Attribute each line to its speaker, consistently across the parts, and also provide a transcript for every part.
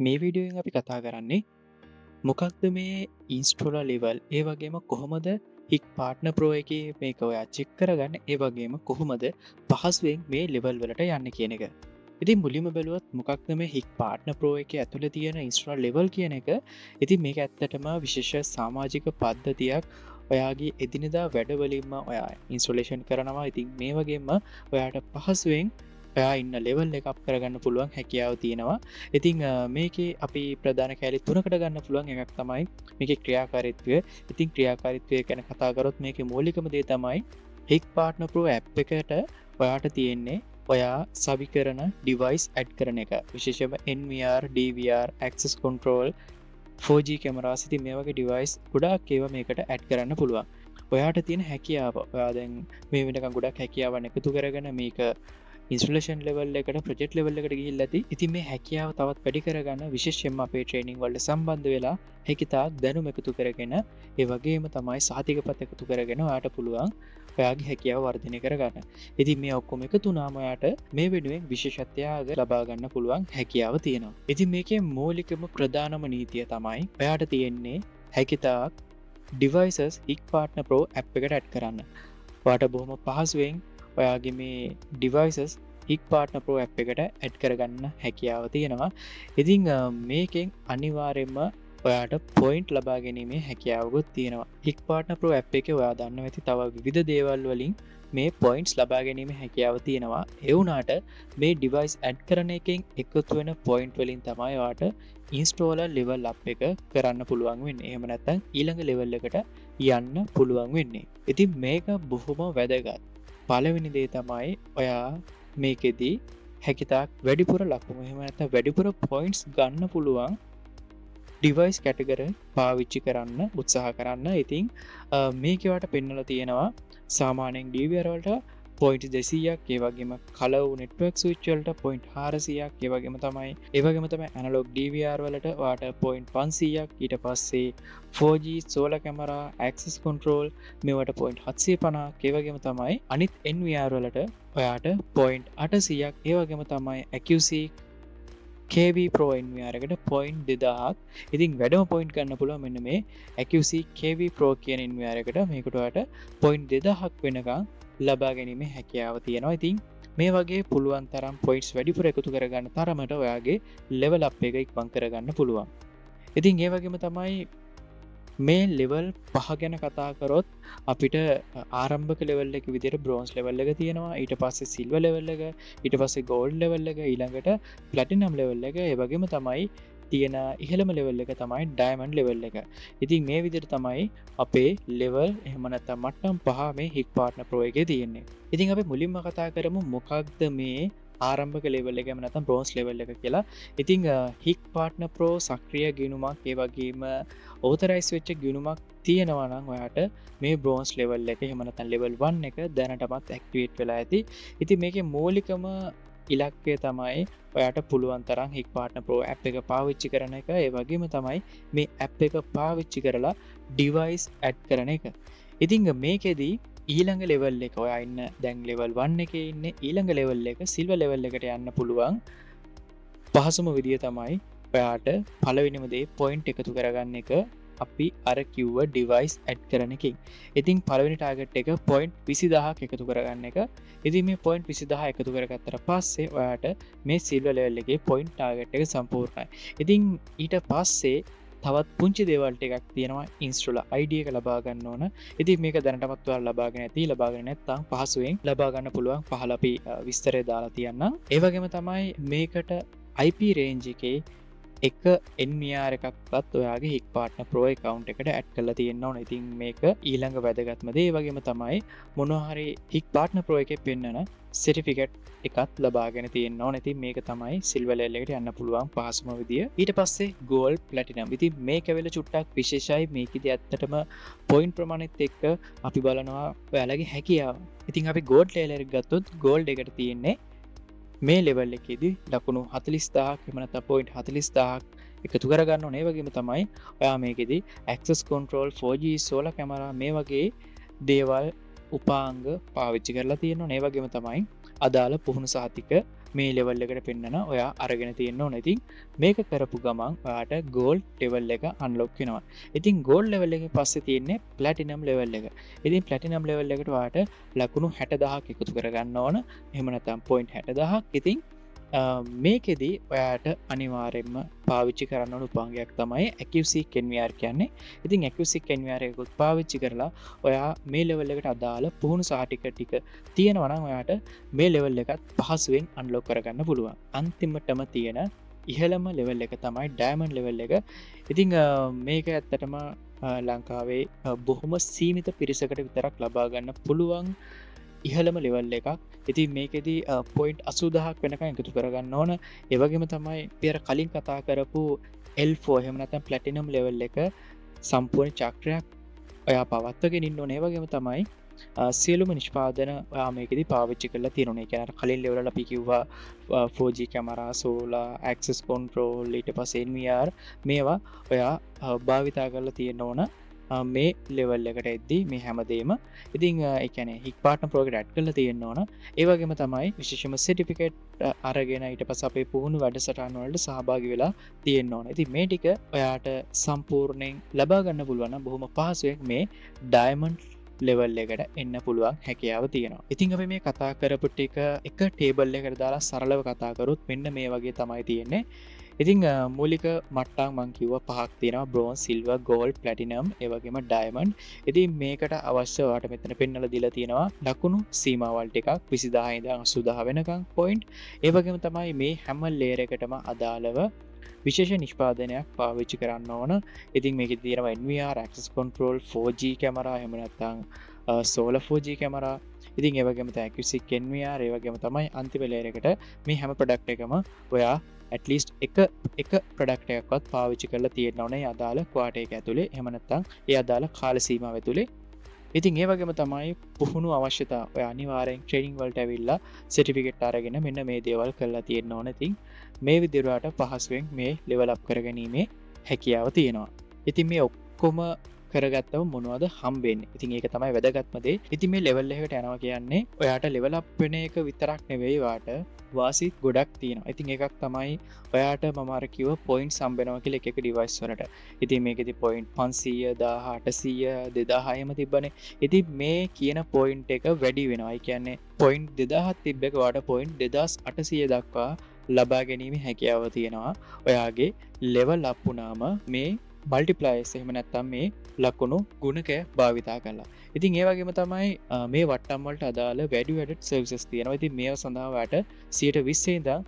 Speaker 1: මේ වීඩියෝෙන් අපි කතා කරන්නේ මොකක්ද මේ ඉන්ස්ටෝල ලෙවල් ඒ වගේම කොහොමද හික් පාට්න ප්‍රෝ එක මේක ඔයා චෙක් කරගන්න ඒ වගේම කොහොමද පහසුවෙන් මේ ලෙවල් වලට යන්න කියන එක. ඉතින් මුලිම බැලුවත් මොකක්ද මේ හික් පාට්න ප්‍රෝ එක ඇතුළ තියෙන ඉන්ස්ට්‍රල් ලෙවල් කියන එක. ඉතින් මේක ඇත්තටම විශේෂ සාමාජික පද්ධතියක් ඔයාගේ එදිනෙදා වැඩවලින්ම ඔයා ඉන්ස්ටොලේෂන් කරනවා. ඉතින් මේ වගේම ඔයාට පහසුවෙන් ඔයා ඉන්න ලෙවල් එක අප් කරගන්න පුළුවන් හැකියාව තියෙනවා. ඉතිං මේකේ අපි ප්‍රධාන කෑලි තුනකට ගන්න පුළුවන් එකක් තමයි මේක ක්‍රියාකාරිත්වය. ඉතින් ක්‍රියාකාරිත්වය ගැන කතාකරොත් මේක මූලිකම දේ තමයි හික් පාට්න ප්‍රෝ ඇප් එකට ඔයාට තියෙන්නේ ඔයා සවි කරන ඩිවයිස් ඇඩ් කරන එක. විශේෂම NVR, DVR, access control, 4G camera සිති මේ වගේ ඩිවයිස් ගොඩාක් ඒවා මේකට ඇඩ් කරන්න පුළුවන්. ඔයාට තියෙන හැකියාව ඔයා දැන් මේ වෙනකන් ගොඩක් හැකියාවන් එකතු කරගෙන මේක ඉන්ස්ටලේෂන් ලෙවල් එකට ප්‍රොජෙක්ට් ලෙවල් එකට ගිහිල්ලා ඇති. ඉතින් මේ හැකියාව තවත් වැඩි කරගන්න විශේෂයෙන්ම අපේ ට්‍රේනින් වලට සම්බන්ධ වෙලා හැකියතාක් දැනුම එකතු කරගෙන ඒ වගේම තමයි සහතිකපත් එකතු කරගෙන ඔයාට පුළුවන් ඔයාගේ හැකියාව වර්ධනය කරගන්න. ඉතින් මේ ඔක්කොම එකතු වුණාම ඔයාට මේ වෙනුවෙන් විශේෂත්වයක් ලබා ගන්න පුළුවන් හැකියාව තියෙනවා. ඉතින් මේකේ මූලිකම ප්‍රධානම නීතිය තමයි ඔයාට තියෙන්නේ හැකියතාක් devices හික් පාට්න ප්‍රෝ ඇප් එකට ඇඩ් කරන්න. ඔයාට බොහොම පහසුවෙන් ඔයාගේ මේ ඩිවයිසස් හික් පාට්න ප්‍රෝ ඇප් එකට ඇඩ් කරගන්න හැකියාව තියෙනවා. ඉතිං මේකෙන් අනිවාරෙන්ම ඔයාට පොයින්ට් ලබා ගැනීමේ හැකියාවකුත් තියෙනවා. හික් පාට්න ප්‍රෝ ඇප් එක ඔයා දන්න ඇති තව විවිධ දේවල් වලින් මේ පොයින්ට්ස් ලබා ගැනීම හැකියාව තියෙනවා. එවුනාට මේ ඩිවයිස් ඇඩ් කරන එකෙන් එකතු වෙන පොයින්ට් වලින් තමයි ඔයාට ඉන්ස්ටෝලර් ලෙවල් අප් එක කරන්න පුළුවන් වෙන්නේ. එහෙම නැත්නම් ඊළඟ ලෙවල් එකට යන්න පුළුවන් වෙන්නේ. ඉතින් මේක බොහොම වැදගත්. පළවෙනි දේ තමයි ඔයා මේකෙදී හැකිතාක් වැඩිපුර ලකුණු එහෙම නැත්නම් වැඩිපුර පොයින්ට්ස් ගන්න පුළුවන් ඩිවයිස් කැටගරි පාවිච්චි කරන්න උත්සාහ කරන්න. ඉතින් මේකවට පෙන්වලා තියෙනවා සාමාන්‍යයෙන් DVR වලට පොයින්ට් 200ක්, ඒ වගේම කලව් නෙට්වර්ක් ස්විච් වලට පොයින්ට් 400ක්, ඒ වගේම තමයි ඇනලොග් DVR වලට ඔයාට පොයින්ට් 500ක්, ඊට පස්සේ 4G solar camera, access control මේවට පොයින්ට් 750ක්, ඒ වගේම තමයි අනිත් NVR වලට ඔයාට පොයින්ට් 800ක්, ඒ වගේම තමයි AQC KV Pro NVR එකට පොයින්ට් 2000ක්. ඉතින් වැඩම පොයින්ට් ගන්න පුළුවන් මෙන්න මේ AQC KV Pro කියන NVR එකට. මේකට ඔයාට පොයින්ට් 2000ක් වෙනකන් ලබා ගැනීමේ හැකියාව තියෙනවා. ඉතින් මේ වගේ පුළුවන් තරම් පොයින්ට්ස් වැඩිපුර එකතු කරගන්න තරමට ඔයාගේ ලෙවල් අප් එක ඉක්මන් කරගන්න පුළුවන්. ඉතින් ඒ වගේම තමයි මේ ලෙවල් 5 ගැන කතා කරොත් අපිට ආරම්භක ලෙවල් එක විදිහට බ්‍රෝන්ස් ලෙවල් එක තියෙනවා. ඊට පස්සේ සිල්වර් ලෙවල් එක, ඊට පස්සේ ගෝල්ඩ් ලෙවල් එක, ඊළඟට ප්ලැටිනම් ලෙවල් එක, ඒ වගේම තමයි තියෙන ඉහළම ලෙවල් එක තමයි ඩයමන්ඩ් ලෙවල් එක. ඉතින් මේ විදිහට තමයි අපේ ලෙවල් එහෙම නැත්නම් මට්ටම් 5 මේ හික් පාට්න ප්‍රෝ එකේ තියෙන්නේ. ඉතින් අපි මුලින්ම කතා කරමු මොකක්ද මේ ආරම්භක ලෙවල් එක එහෙම නැත්නම් බ්‍රෝන්ස් ලෙවල් එක කියලා. ඉතින් හික් පාට්න ප්‍රෝ සක්‍රිය ගිණුමක් ඒ වගේම ඕතරයිස් වෙච්ච ගිණුමක් තියෙනවා නම් ඔයාට මේ බ්‍රෝන්ස් ලෙවල් එක එහෙම නැත්නම් ලෙවල් 1 එක දැනටමත් ඇක්ටිවේට් වෙලා ඇති. ඉතින් මේකේ මූලිකම ඉලක්කය තමයි ඔයාට පුළුවන් තරම් හික් පාට්න ප්‍රෝ ඇප් එක පාවිච්චි කරන එක. ඒ වගේම තමයි මේ ඇප් එක පාවිච්චි කරලා ඩිවයිස් ඇඩ් කරන එක. ඉතින් මේකෙදී ඊළඟ ලෙවල් එක ඔයා ඉන්න දැන් ලෙවල් 1 එකේ ඉන්නේ ඊළඟ ලෙවල් එක සිල්වර් ලෙවල් එකට යන්න පුළුවන් පහසුම විදිය තමයි ඔයාට පළවෙනිම දේ පොයින්ට් එකතු කරගන්න එක අපි අර කිව්ව ඩිවයිස් ඇඩ් කරන එකකින්. ඉතින් පළවෙනි ටාගට් එක පොයින්ට් 20000ක් එකතු කරගන්න එක. ඉතින් මේ පොයින්ට් 20000 එකතු කරගත්තට පස්සේ ඔයාට මේ සිල්වර් ලෙවල් එකේ පොයින්ට් ටාගට් එක සම්පූර්ණයි. ඉතින් ඊට පස්සේ තවත් පුංචි දේවල් ටිකක් තියෙනවා ඉන්ස්ටෝලර් ID එක ලබා ගන්න ඕන. ඉතින් මේක දැනටමත් ඔයාලා ලබාගෙන ඇති. ලබාගෙන නැත්නම් පහසුවෙන් ලබා ගන්න පුළුවන්. පහළ අපි විස්තරය දාලා තියන්නම්. ඒ වගේම තමයි මේකට IP රේන්ජ් එකේ එක NVR එකක්වත් ඔයාගේ හික් පාට්න ප්‍රෝ account එකට ඇඩ් කරලා තියෙන්න ඕන. ඉතින් මේක ඊළඟ වැදගත්ම දේ. ඒ වගේම තමයි මොනවා හරි හික් පාට්න ප්‍රෝ එකේ පෙන්නන සර්ටිෆිකේට් එකත් ලබාගෙන තියෙන්න ඕන. ඉතින් මේක තමයි සිල්වර් ලෙවල් එකට යන්න පුළුවන් පහසුම විදිය. ඊට පස්සේ ගෝල්ඩ් ප්ලැටිනම්. ඉතින් මේක වෙල චුට්ටක් විශේෂයි. මේකෙදි ඇත්තටම පොයින්ට් ප්‍රමාණෙත් එක්ක අපි බලනවා ඔයාලගේ හැකියාව. ඉතින් අපි ගෝල්ඩ් ලෙවල් එක ගත්තොත් ගෝල්ඩ් එකට තියෙන්නේ මේ ලෙවල් එකේදී ලකුණු 40000ක් එහෙම නැත්නම් පොයින්ට් 40000ක් එකතු කරගන්න ඕනේ. ඒ වගේම තමයි ඔයා මේකෙදී access control 4G solar camera මේ වගේ දේවල් උපාංග පාවිච්චි කරලා තියෙනවා. ඒ වගේම තමයි අදාළ පුහුණු සහතික මේ ලෙවල් එකට පෙන්න්නන ඔයා අරගෙන තියෙන්න්න ඕන. ඉතින් මේක කරපු ගමන් ඔයාට ගෝල් ටෙවල් එක අන්ලොක් වෙනවා. ඉතින් ගෝල් ලෙවල් එක පස්සේ තියෙන්නේ ප්ලැටිනම් ලෙවල් එක. ඉතින් ප්ලැටිනම් ලෙවල් එකට වාට ලකුණු 60,000 එකතු කරගන්න ඕන. එහෙම නැත්නම් පොයින්ට් 60,000. ඉතින් මේකෙදී ඔයාට අනිවාර්යෙන්ම පාවිච්චි කරන්න ඕන උපාංගයක් තමයි accuracy NVR කියන්නේ. ඉතින් accuracy NVR එකකුත් පාවිච්චි කරලා ඔයා මේ ලෙවල් එකට අදාළ පුහුණු සහතික ටික තියෙනවා නම් ඔයාට මේ ලෙවල් එකත් පහසුවෙන් අන්ලොක් කරගන්න පුළුවන්. අන්තිමටම තියෙන ඉහළම ලෙවල් එක තමයි ඩයමන්ඩ් ලෙවල් එක. ඉතින් මේක ඇත්තටම ලංකාවේ බොහොම සීමිත පිරිසකට විතරක් ලබා ගන්න පුළුවන් ඉහළම ලෙවල් එකක්. ඉතින් මේකෙදී පොයින්ට් 80,000ක් වෙනකන් එකතු කරගන්න ඕන. ඒ වගේම තමයි පෙර කලින් කතා කරපු L4 එහෙම නැත්නම් ප්ලැටිනම් ලෙවල් එක සම්පූර්ණ චක්‍රයක් ඔයා පවත්වාගෙන ඉන්න ඕනේ. ඒ වගේම තමයි සියලුම නිෂ්පාදන ඔයා මේකෙදී පාවිච්චි කරලා තියෙනවා. ඒ කියන්නේ කලින් ලෙවල් වල අපි කිව්වා 4G camera, solar, access control, ඊට පස්සේ NVR මේවා ඔයා භාවිතා කරලා තියෙන්න ඕන. මේ ලෙවල් එකට එද්දී මේ හැමදේම ඉතින් ඒ කියන්නේ හික් පාර්ට්නර් ප්‍රෝග්‍රෑම් ඇඩ් කරලා තියෙන්න ඕන. ඒ වගේම තමයි විශේෂම සර්ටිෆිකේට් අරගෙන ඊට පස්සේ අපේ පුහුණු වැඩසටහන් වලට සහභාගී වෙලා තියෙන්න ඕන. ඉතින් මේ ටික ඔයාට සම්පූර්ණයෙන් ලබා ගන්න පුළුවන් නම් බොහොම පහසුවෙන් මේ ඩයමන්ඩ් ලෙවල් එකට එන්න පුළුවන් හැකියාව තියෙනවා. ඉතින් අපි මේ කතා කරපු ටික එක ටේබල් එකකට දාලා සරලව කතා කරොත් මෙන්න මේ වගේ තමයි තියෙන්නේ. ඉතින් මූලික මට්ටම් මං කිව්වා පහක් තියෙනවා: බ්‍රෝන්ස්, සිල්වර්, ගෝල්ඩ්, ප්ලැටිනම්, ඒ වගේම ඩයමන්ඩ්. ඉතින් මේකට අවශ්‍ය වාට මෙතන පෙන්නලා දීලා තියෙනවා ලකුණු සීමාවල් ටිකක් 20000 ඉඳන් 80000 වෙනකන් පොයින්ට්. ඒ වගේම තමයි මේ හැම ලේයර් එකටම අදාළව විශේෂ නිෂ්පාදනයක් පාවිච්චි කරන්න ඕන. ඉතින් මේකේ තියෙනවා NVR, access control, 4G camera, එහෙම නැත්නම් solar 4G කැමරා. ඉතින් ඒ වගේම තමයි accuracy NVR, ඒ වගේම තමයි අන්තිම ලේයර් එකට මේ හැම ප්‍රොඩක්ට් එකම ඔයා ඇටලිස්ට් එක ප්‍රොඩක්ට් එකක්වත් පාවිච්චි කරලා තියෙන්න ඕනේ අදාළ ක්වාටර් එක ඇතුලේ. එහෙම නැත්නම් ඒ අදාළ කාල සීමාව ඇතුලේ. ඉතින් ඒ වගේම තමයි පුහුණු අවශ්‍යතා. ඔය අනිවාර්යෙන් ට්‍රේනින් වලට ඇවිල්ලා සර්ටිෆිකේට් අරගෙන මෙන්න මේ දේවල් කරලා තියෙන්න ඕන. ඉතින් මේ විදිහට පහසුවෙන් මේ ලෙවල් අප් කරගැනීමේ හැකියාව තියෙනවා. ඉතින් මේ ඔක්කොම කරගත්තම මොනවද හම්බෙන්නේ? ඉතින් ඒක තමයි වැදගත්ම දේ. ඉතින් මේ ලෙවල් එකකට යනවා කියන්නේ ඔයාට ලෙවල් අප් වෙන එක විතරක් නෙවෙයි වාට වාසිත් ගොඩක් තියෙනවා. ඉතින් එකක් තමයි ඔයාට මම අර කිව්ව පොයින්ට්ස් හම්බෙනවා කියලා එක ඩිවයිස් වලට. ඉතින් මේකෙදි පොයින්ට් 500, 1000, 800, 2000 එම තිබ්බනේ. ඉතින් මේ කියන පොයින්ට් එක වැඩි වෙනවා. ඒ කියන්නේ පොයින්ට් 2000ක් තිබ්බ එක වාට පොයින්ට් 2800 දක්වා ලබා ගැනීමේ හැකියාව තියෙනවා. ඔයාගේ ලෙවල් අප් වුණාම මේ මල්ටිප්ලයර්ස් එහෙම නැත්නම් මේ ලකුණු ගුණකය භාවිතා කරලා. ඉතින් ඒ වගේම තමයි මේ වට්ටම් වලට අදාළ value added services තියෙනවා. ඉතින් මේව සඳහා ඔයාට 120 ඉඳන්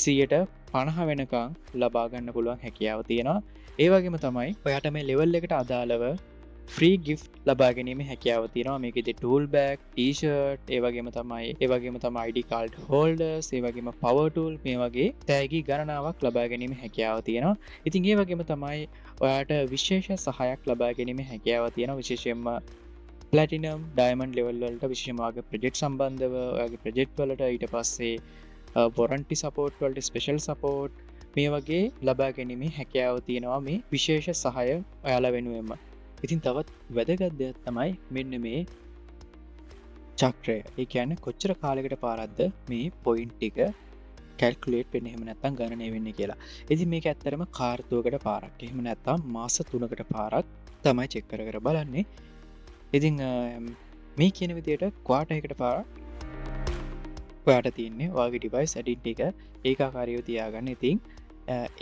Speaker 1: 150 වෙනකන් ලබා ගන්න පුළුවන් හැකියාව තියෙනවා. ඒ වගේම තමයි ඔයාට මේ ලෙවල් එකට අදාළව ෆ්‍රී ගිෆ්ට් ලබා ගැනීමේ හැකියාව තියෙනවා. මේකෙදි ටූල් බෑග්, ටී-ෂර්ට්, ඒ වගේම තමයි ID කාඩ් හෝල්ඩර්ස්, ඒ වගේම පවර් ටූල්, මේ වගේ තෑගි ගණනාවක් ලබා ගැනීමේ හැකියාව තියෙනවා. ඉතින් ඒ වගේම තමයි ඔයාට විශේෂ සහායක් ලබා ගැනීමේ හැකියාව තියෙනවා. විශේෂයෙන්ම ප්ලැටිනම්, ඩයමන්ඩ් ලෙවල් වලට විශේෂම ඔයාගේ ප්‍රොජෙක්ට් සම්බන්ධව ඔයාගේ ප්‍රොජෙක්ට් වලට ඊට පස්සේ වොරන්ටි සපෝට් වලට ස්පෙෂල් සපෝට් මේ වගේ ලබා ගැනීමේ හැකියාව තියෙනවා මේ විශේෂ සහාය ඔයාලා වෙනුවෙන්ම. ඉතින් තවත් වැදගත් දෙයක් තමයි මෙන්න මේ චක්‍රය. ඒ කියන්නේ කොච්චර කාලයකට පාරක්ද මේ පොයින්ට් ටික කැල්කියුලේට් වෙන්නේ, එහෙම නැත්නම් ගණනය වෙන්නේ කියලා. ඉතින් මේක ඇත්තටම කාර්තුවකට පාරක්, එහෙම නැත්නම් මාස 3කට පාරක් තමයි චෙක් කර කර බලන්නේ. ඉතින් මේ කියන විදිහට ක්වාටර් එකකට පාරක් ඔයාට තියෙන්නේ ඔයාගේ ඩිවයිස් ඇඩින් ටික ඒකාකාරීව තියාගන්න. ඉතින්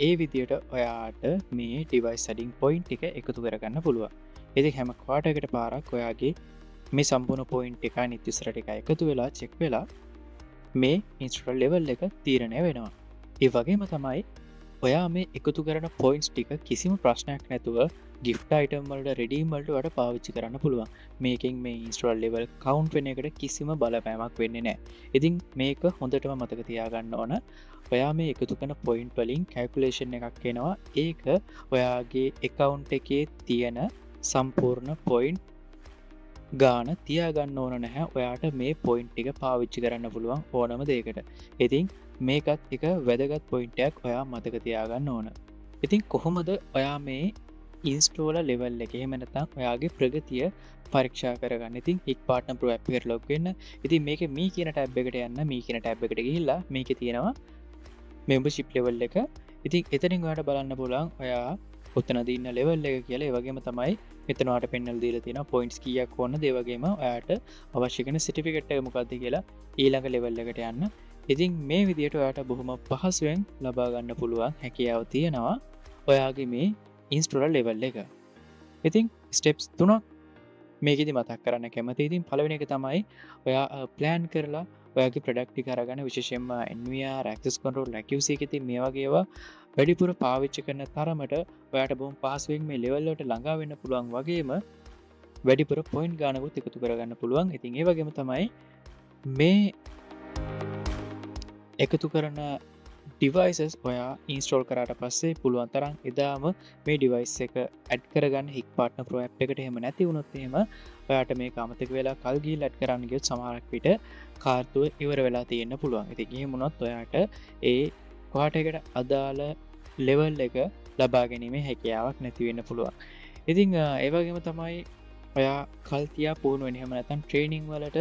Speaker 1: ඒ විදිහට ඔයාට මේ ඩිවයිස් සෙටින් පොයින්ට් ටික එකතු කරගන්න පුළුවන්. ඉතින් හැම ක්වාටර් එකකට පාරක් ඔයාගේ මේ සම්පූර්ණ පොයින්ට් එක අනිත් විස්තර ටික එකතු වෙලා චෙක් වෙලා මේ ඉන්ස්ට්‍රල් ලෙවල් එක තීරණය වෙනවා. ඒ වගේම තමයි ඔයා මේ එකතු කරන පොයින්ට්ස් ටික කිසිම ප්‍රශ්නයක් නැතුව ගිෆ්ට් අයිටම් වලට රිඩීම් වලට ඔයාලට පාවිච්චි කරන්න පුළුවන්. මේකෙන් මේ ඉන්ස්ට්‍රල් ලෙවල් කවුන්ට් වෙන එකට කිසිම බලපෑමක් වෙන්නේ නැහැ. ඉතින් මේක හොඳටම මතක තියාගන්න ඕන. ඔයා මේ එකතු කරන පොයින්ට් වලින් කැල්කියුලේෂන් එකක් එනවා. ඒක ඔයාගේ account එකේ තියෙන සම්පූර්ණ පොයින්ට් ගාන තියාගන්න ඕන නැහැ. ඔයාට මේ පොයින්ට් ටික පාවිච්චි කරන්න පුළුවන් ඕනම දෙයකට. ඉතින් මේකත් එක වැදගත් පොයින්ට් එකක් ඔයා මතක තියාගන්න ඕන. ඉතින් කොහොමද ඔයා මේ ඉන්ස්ටෝල ලෙවල් එක එහෙම නැත්නම් ඔයාගේ ප්‍රගතිය පරීක්ෂා කරගන්න. ඉතින් හික් පාර්ට්නර් ප්‍රෝ ඇප් එකට ලොග් වෙන්න. ඉතින් මේකේ මී කියන ටැබ් එකට යන්න. මී කියන ටැබ් එකට ගිහිල්ලා මේකේ තියෙනවා මෙම්බර්ෂිප් ලෙවල් එක. ඉතින් එතනින් ඔයාලට බලන්න පුළුවන් ඔයා ඔතනද ඉන්න ලෙවල් එක කියලා. ඒ වගේම තමයි මෙතන ඔයාලට පෙන්වලා දීලා තියෙනවා පොයින්ට්ස් කීයක් ඕනද. ඒ වගේම ඔයාට අවශ්‍ය කරන සර්ටිෆිකේට් එක මොකක්ද කියලා ඊළඟ ලෙවල් එකට යන්න. ඉතින් මේ විදිහට ඔයාට බොහොම පහසුවෙන් ලබා ගන්න පුළුවන් හැකියාව තියෙනවා ඔයාගේ මේ ඉන්ස්ටෝලර් ලෙවල් එක. ඉතින් ස්ටෙප්ස් 3ක් මේකෙදි මතක් කරන්න කැමතියි. ඉතින් පළවෙනි එක තමයි ඔයා ප්ලෑන් කරලා ඔයාගේ ප්‍රොඩක්ට් ටික අරගෙන විශේෂයෙන්ම NVR, access control, accuracy එක ඉතින් මේ වගේ ඒවා වැඩිපුර පාවිච්චි කරන තරමට ඔයාට බොහොම පහසුවෙන් මේ ලෙවල් වලට ළඟා වෙන්න පුළුවන් වගේම වැඩිපුර පොයින්ට් ගානකුත් එකතු කරගන්න පුළුවන්. ඉතින් ඒ වගේම තමයි මේ එකතු කරන ඩිවයිසස් ඔයා ඉන්ස්ටෝල් කරාට පස්සේ පුළුවන් තරම් එදාම මේ ඩිවයිස් එක ඇඩ් කරගන්න හික් පාර්ට්නර් ප්‍රෝ ඇප් එකට. එහෙම නැති වුණොත් එහෙම ඔයාට මේක අමතක වෙලා කල් ගිහිල්ලා ඇඩ් කරන්න ගියොත් සමහරක් විට කාර්තුව ඉවර වෙලා තියෙන්න පුළුවන්. ඉතින් එහෙම වුණොත් ඔයාට ඒ පාටයකට අදාළ ලෙවල් එක ලබා ගැනීමේ හැකියාවක් නැති වෙන්න පුළුවන්. ඉතින් ඒ වගේම තමයි ඔයා කල් තියා පුහුණු වෙන්න. එහෙම නැත්නම් ට්‍රේනින් වලට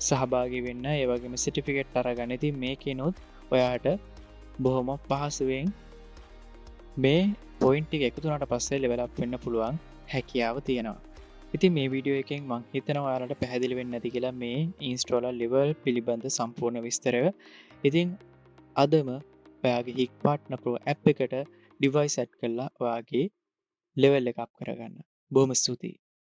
Speaker 1: සහභාගී වෙන්න. ඒ වගේම සර්ටිෆිකේට් අරගන්න. ඉතින් මේකෙනුත් ඔයාට බොහොම පහසුවෙන් මේ පොයින්ට් ටික එකතු වුණාට පස්සේ ලෙවල් අප් වෙන්න පුළුවන් හැකියාව තියෙනවා. ඉතින් මේ වීඩියෝ එකෙන් මම හිතනවා ඔයාලට පැහැදිලි වෙන්න ඇති කියලා මේ ඉන්ස්ටෝලර් ලෙවල් පිළිබඳ සම්පූර්ණ විස්තරය. ඉතින් අදම ඔයාගේ හික් පාර්ට්නර් ප්‍රෝ ඇප් එකට ඩිවයිස් ඇඩ් කරලා ඔයාගේ ලෙවල් එක අප් කරගන්න. බොහොම ස්තුතියි.